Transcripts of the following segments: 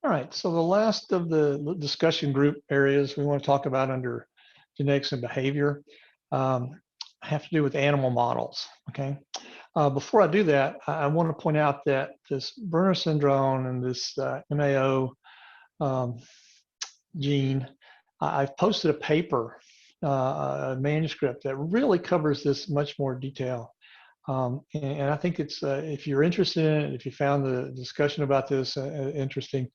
All right, so the last of the discussion group areas we want to talk about under genetics and behavior have to do with animal models, okay? Before I do that, I want to point out that this Werner syndrome and this MAO um, gene, I've posted a paper, a manuscript that really covers this much more detail. And I think it's, if you're interested in it, if you found the discussion about this interesting,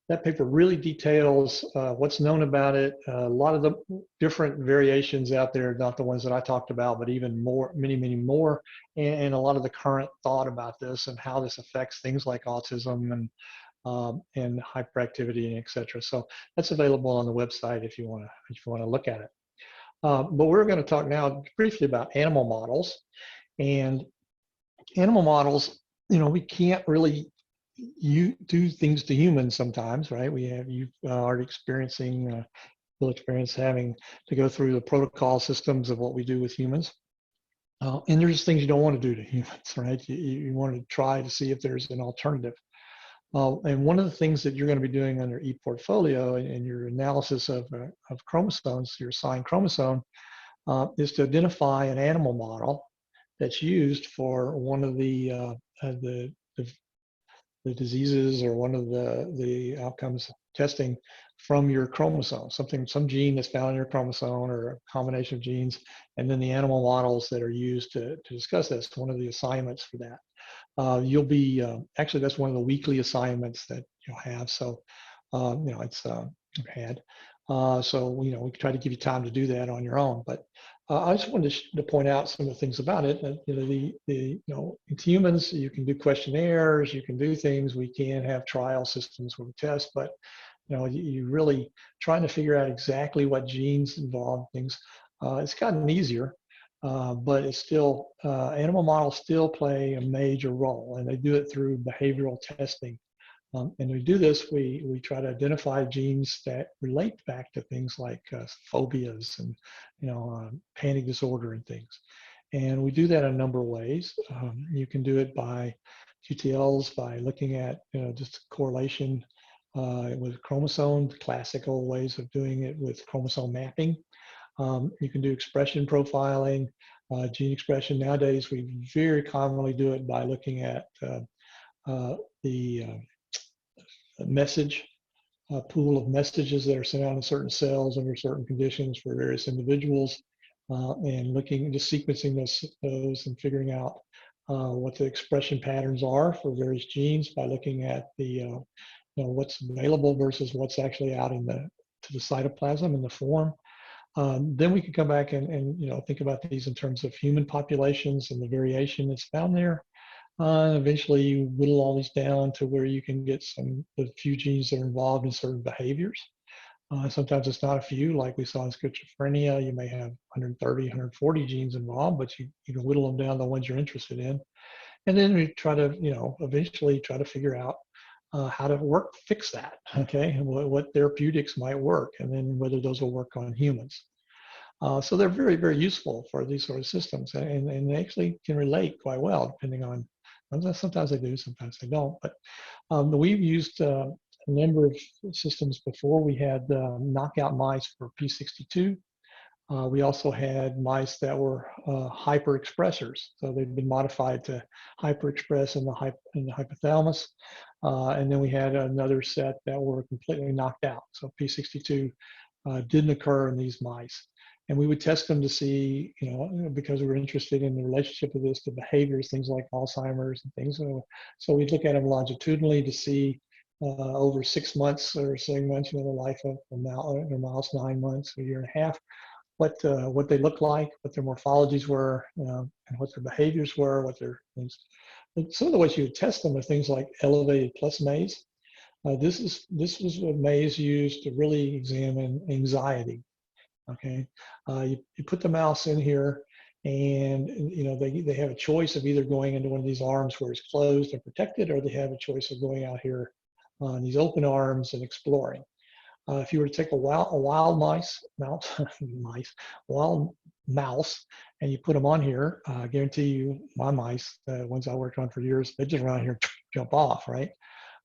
that paper really details what's known about it, a lot of the different variations out there, not the ones that I talked about, but even more, many, many more, and a lot of the current thought about this and how this affects things like autism and hyperactivity and et cetera. So that's available on the website if you want to look at it. But we're going to talk now briefly about animal models. And animal models, we can't really do things to humans sometimes, right? You've already experiencing, will experience having to go through the protocol systems of what we do with humans. And there's things you don't want to do to humans, right? You want to try to see if there's an alternative. And one of the things that you're going to be doing under ePortfolio in your analysis of chromosomes, your assigned chromosome, is to identify an animal model that's used for one of the diseases or one of the outcomes testing from your chromosome, some gene that's found in your chromosome or a combination of genes, and then the animal models that are used to discuss this, one of the assignments for that. You'll be, actually that's one of the weekly assignments that you'll have. So, it's had. So, we try to give you time to do that on your own. But I just wanted to point out some of the things about it. In humans, you can do questionnaires, you can do things. We can have trial systems where we test, but you really trying to figure out exactly what genes involve things. It's gotten easier. But it's still, animal models still play a major role, and they do it through behavioral testing. And we do this, we try to identify genes that relate back to things like phobias and, panic disorder and things. And we do that in a number of ways. You can do it by QTLs, by looking at, just correlation with chromosomes, classical ways of doing it with chromosome mapping. You can do expression profiling, gene expression. Nowadays, we very commonly do it by looking at the message pool of messages that are sent out in certain cells under certain conditions for various individuals, and just sequencing those and figuring out what the expression patterns are for various genes by looking at what's available versus what's actually out to the cytoplasm in the form. Then we can come back and think about these in terms of human populations and the variation that's found there. Eventually, you whittle all these down to where you can get the few genes that are involved in certain behaviors. Sometimes it's not a few, like we saw in schizophrenia. You may have 130, 140 genes involved, but you can whittle them down to the ones you're interested in. And then we try to, eventually try to figure out how to fix that, okay, and what therapeutics might work, and then whether those will work on humans. So they're very, very useful for these sort of systems, and they actually can relate quite well, depending on, sometimes they do, sometimes they don't. But we've used a number of systems before. We had knockout mice for P62. We also had mice that were hyper expressors. So they've been modified to hyper express in the hypothalamus. And then we had another set that were completely knocked out. So P62 didn't occur in these mice. And we would test them to see, because we were interested in the relationship of this to behaviors, things like Alzheimer's and things. So we'd look at them longitudinally to see over 6 months or 7 months, the life of a mouse, 9 months, a year and a half, what they look like, what their morphologies were, and what their behaviors were, what their things. But some of the ways you would test them are things like elevated plus maze. This was what maze used to really examine anxiety. Okay, you put the mouse in here, and they have a choice of either going into one of these arms where it's closed and protected, or they have a choice of going out here on these open arms and exploring. If you were to take a wild mouse, and you put them on here, I guarantee you, my mice, the ones I worked on for years, they just run out here and jump off, right?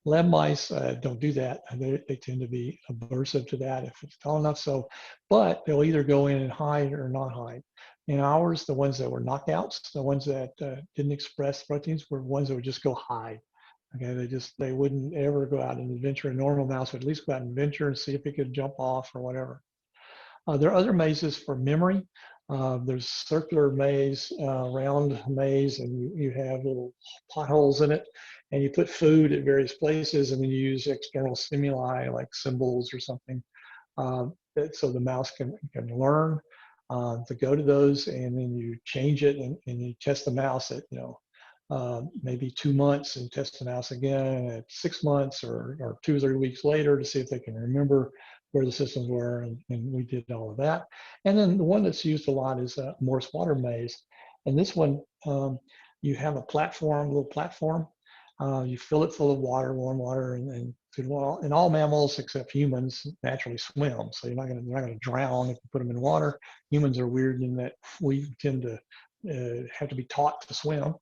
Lab mice don't do that. They tend to be aversive to that if it's tall enough. So, but they'll either go in and hide or not hide. In ours, the ones that were knockouts, the ones that didn't express proteins, were ones that would just go hide. Okay, they wouldn't ever go out and adventure. A normal mouse would at least go out and adventure and see if it could jump off or whatever. There are other mazes for memory. There's circular maze, round maze, and you have little potholes in it, and you put food at various places, and then you use external stimuli like symbols or something, so the mouse can learn to go to those, and then you change it, and you test the mouse at maybe 2 months, and test the mouse again at 6 months or 2 or 3 weeks later to see if they can remember where the systems were, and we did all of that. And then the one that's used a lot is Morse water maze. And this one, you have a platform, a little platform. You fill it full of water, warm water, and all mammals except humans naturally swim. So they're not going to drown if you put them in water. Humans are weird in that we tend to have to be taught to swim.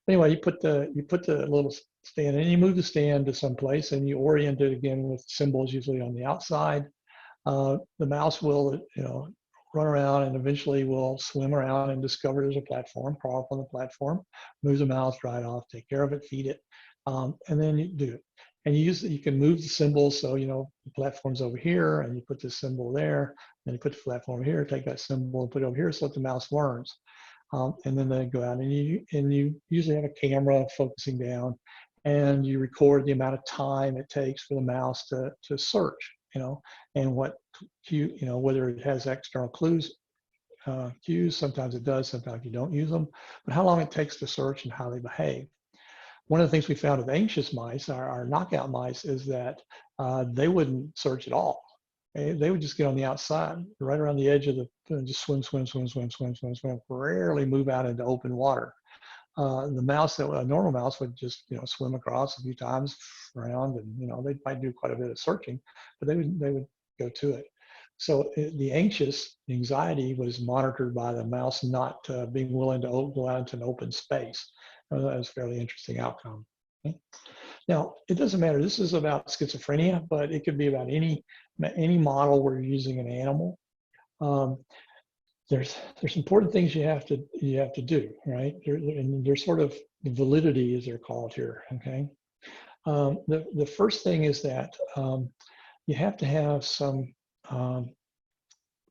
Anyway, you put the little stand, and you move the stand to some place, and you orient it again with symbols, usually on the outside. The mouse will, run around, and eventually will swim around and discover there's a platform, crawl up on the platform, move the mouse, dry it off, take care of it, feed it, and then you do it. And you can move the symbols, so the platform's over here, and you put this symbol there, then you put the platform here, take that symbol and put it over here, so that the mouse learns. And then they go out, and you usually have a camera focusing down, and you record the amount of time it takes for the mouse to search, and what whether it has external clues, cues. Sometimes it does, sometimes you don't use them, but how long it takes to search and how they behave. One of the things we found with anxious mice, our knockout mice, is that they wouldn't search at all. They would just get on the outside, right around the edge of just swim, rarely move out into open water. The mouse, a normal mouse, would just swim across a few times around, and they might do quite a bit of searching, but they would go to it. So the anxiety was monitored by the mouse not being willing to go out into an open space. That was a fairly interesting outcome. Okay? Now, it doesn't matter. This is about schizophrenia, but it could be about any model where you're using an animal. There's important things you have to do, right? And there's sort of validity, as they're called here. Okay. The first thing is that you have to have some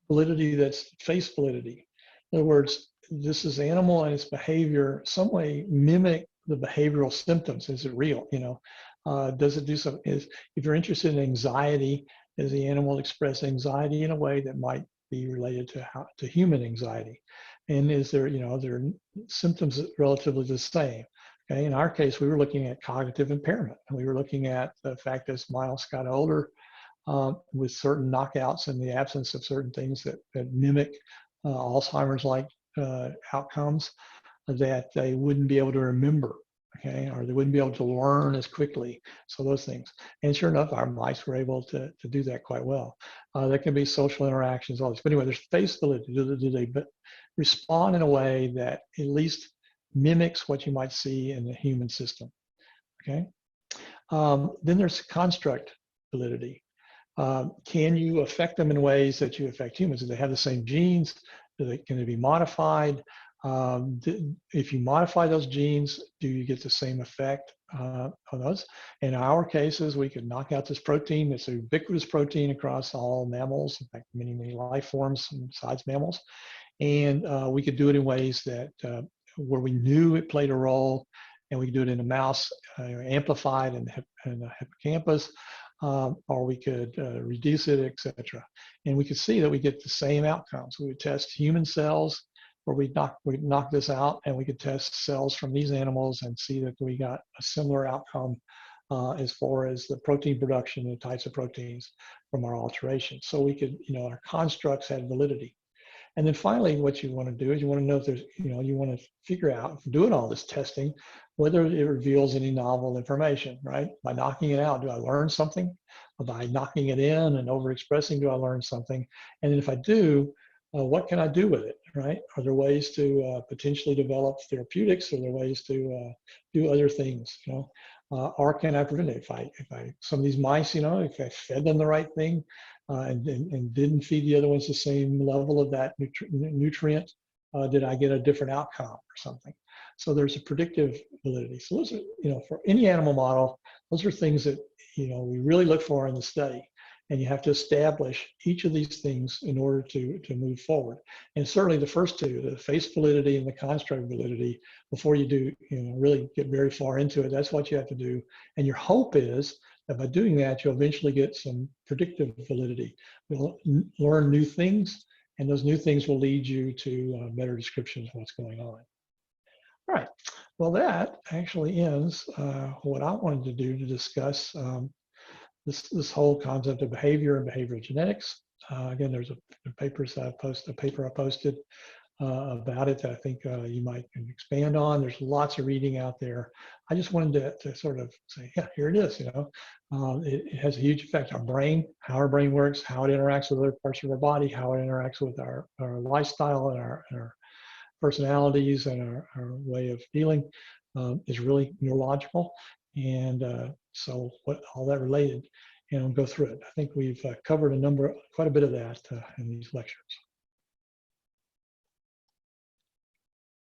validity that's face validity. In other words, this is animal and its behavior some way mimic the behavioral symptoms. Is it real? Does it do something? If you're interested in anxiety, does the animal express anxiety in a way that might be related to human anxiety? And is there, there are symptoms relatively the same? Okay, in our case, we were looking at cognitive impairment, and we were looking at the fact that as mice got older, with certain knockouts and the absence of certain things that mimic Alzheimer's-like outcomes, that they wouldn't be able to remember, okay, or they wouldn't be able to learn as quickly. So those things. And sure enough, our mice were able to do that quite well. There can be social interactions, all this. But anyway, there's face validity. Do they respond in a way that at least mimics what you might see in the human system, okay? Then there's construct validity. Can you affect them in ways that you affect humans? Do they have the same genes? Can they be modified? If you modify those genes, do you get the same effect on those? In our cases, we could knock out this protein. It's a ubiquitous protein across all mammals, in fact, many, many life forms besides mammals. And we could do it in ways that where we knew it played a role, and we could do it in a mouse, amplified in the hippocampus, or we could reduce it, etc. And we could see that we get the same outcomes. We would test human cells where we'd knock this out, and we could test cells from these animals and see that we got a similar outcome as far as the protein production and the types of proteins from our alterations. So we could, our constructs had validity. And then finally, what you want to do is you want to know if there's, you want to figure out, doing all this testing, whether it reveals any novel information, right? By knocking it out, do I learn something? By knocking it in and overexpressing, do I learn something? And then if I do, what can I do with it, right? Are there ways to potentially develop therapeutics? Are there ways to do other things, or can I prevent it? Some of these mice, if I fed them the right thing and didn't feed the other ones the same level of that nutrient, did I get a different outcome or something? So there's a predictive validity. So those are, for any animal model, those are things that, we really look for in the study. And you have to establish each of these things in order to move forward. And certainly the first two, the face validity and the construct validity, before you do, really get very far into it, that's what you have to do. And your hope is that by doing that, you'll eventually get some predictive validity. You'll learn new things, and those new things will lead you to better descriptions of what's going on. All right, well, that actually ends what I wanted to do to discuss this whole concept of behavior and behavioral genetics. Again, there's a paper I posted about it that I think you might expand on. There's lots of reading out there. I just wanted to sort of say, yeah, here it is. It has a huge effect on our brain, how our brain works, how it interacts with other parts of our body, how it interacts with our lifestyle and our personalities and our way of dealing is really neurological. And so all that related, and go through it. I think we've covered quite a bit of that in these lectures.